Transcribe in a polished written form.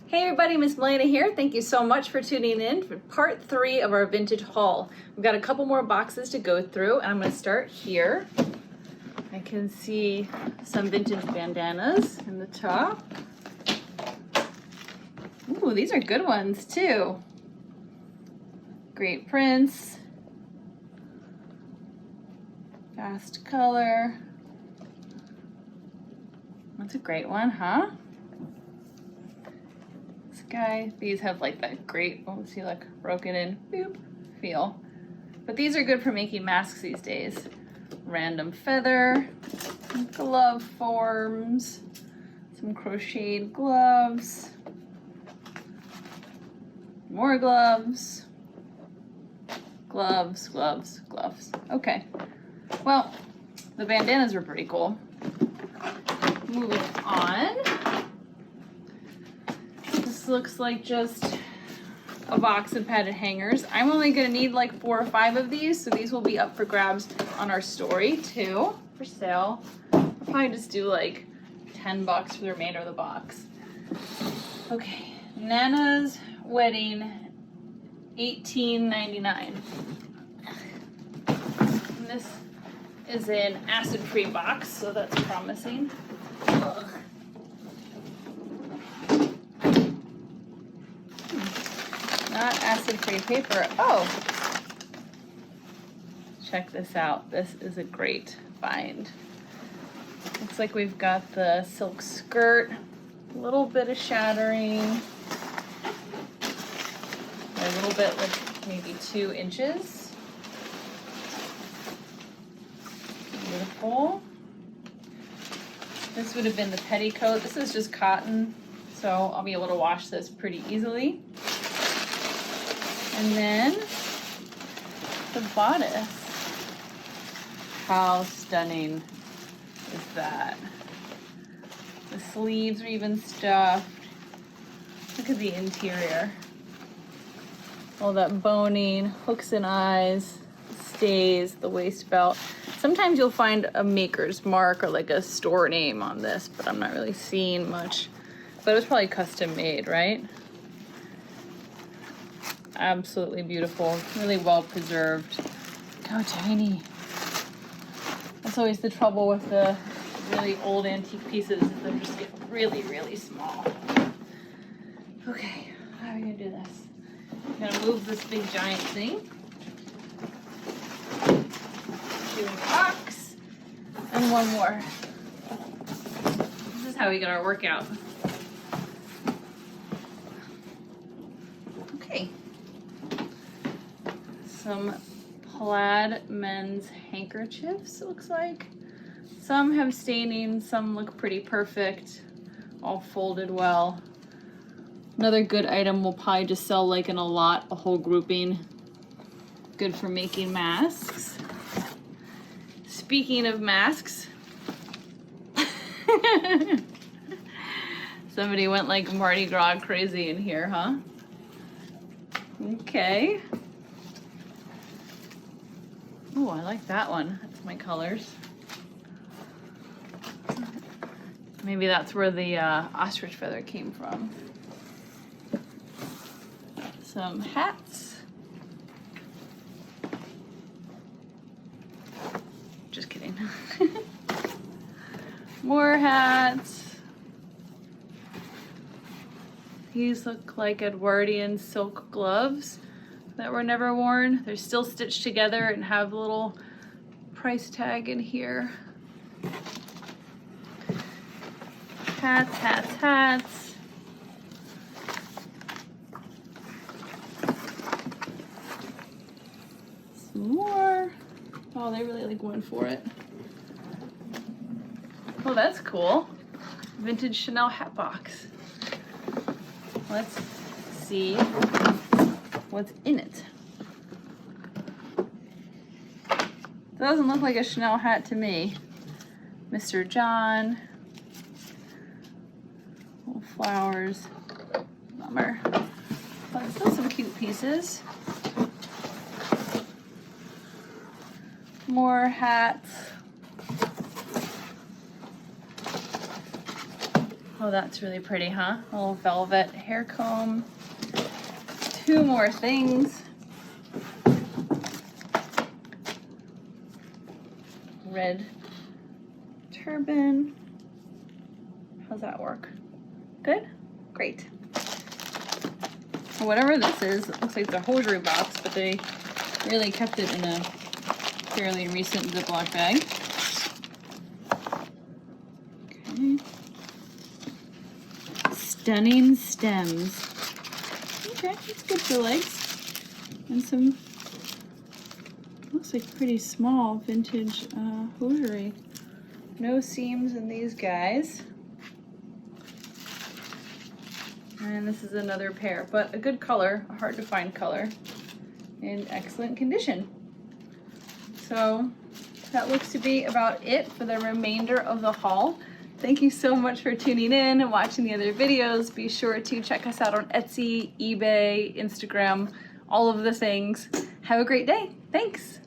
Hey everybody, MsMalena here. Thank you so much for tuning in for part 3 of our vintage haul. We've got a couple more boxes to go through, and I'm going to start here. I can see some vintage bandanas in the top. Ooh, these are good ones too. Great prints. Fast color. That's a great one, huh? This guy, these have like that great, oh, see, like broken in, boop, feel. But these are good for making masks these days. Random feather, glove forms, some crocheted gloves, more gloves, gloves, gloves, gloves. Okay, well, the bandanas were pretty cool. Moving on. This looks like just a box of padded hangers. I'm only gonna need like 4 or 5 of these, so these will be up for grabs on our story too, for sale. I'll probably just do like $10 for the remainder of the box. Okay, Nana's Wedding, $18.99. And this is an acid-free box, so that's promising. Ugh. Not acid-free paper. Oh, check this out. This is a great find. Looks like we've got the silk skirt, a little bit of shattering, a little bit, like maybe 2 inches. Beautiful. This would have been the petticoat. This is just cotton, so I'll be able to wash this pretty easily. And then the bodice. How stunning is that? The sleeves are even stuffed. Look at the interior. All that boning, hooks and eyes, stays, the waist belt. Sometimes you'll find a maker's mark or like a store name on this, but I'm not really seeing much. But it was probably custom made, right? Absolutely beautiful, really well preserved. Look how tiny. That's always the trouble with the really old antique pieces, is they're just get really, really small. Okay, how are we gonna do this? I'm gonna move this big giant thing to the box, and one more. This is how we get our workout. Okay. Some plaid men's handkerchiefs, it looks like. Some have staining, some look pretty perfect, all folded well. Another good item we'll probably just sell like in a lot, a whole grouping. Good for making masks. Speaking of masks, somebody went like Mardi Gras crazy in here, huh? Okay. Oh, I like that one. That's my colors. Maybe that's where the ostrich feather came from. Some hats. Just kidding. More hats. These look like Edwardian silk gloves that were never worn. They're still stitched together and have a little price tag in here. Hats, hats, hats. Some more. Oh, they really like went for it. Oh, that's cool. Vintage Chanel hat box. Let's see what's in it. Doesn't look like a Chanel hat to me. Mr. John. Little flowers. Bummer. But still some cute pieces. More hats. Oh, that's really pretty, huh? A little velvet hair comb. 2 more things. Red turban. How's that work? Good? Great. Well, whatever this is, it looks like it's a hosiery box, but they really kept it in a fairly recent Ziploc bag. Okay. Stunning stems. Okay, that's good for legs. And some, looks like pretty small vintage hosiery. No seams in these guys. And this is another pair, but a good color, a hard to find color, in excellent condition. So that looks to be about it for the remainder of the haul. Thank you so much for tuning in and watching the other videos. Be sure to check us out on Etsy, eBay, Instagram, all of the things. Have a great day. Thanks.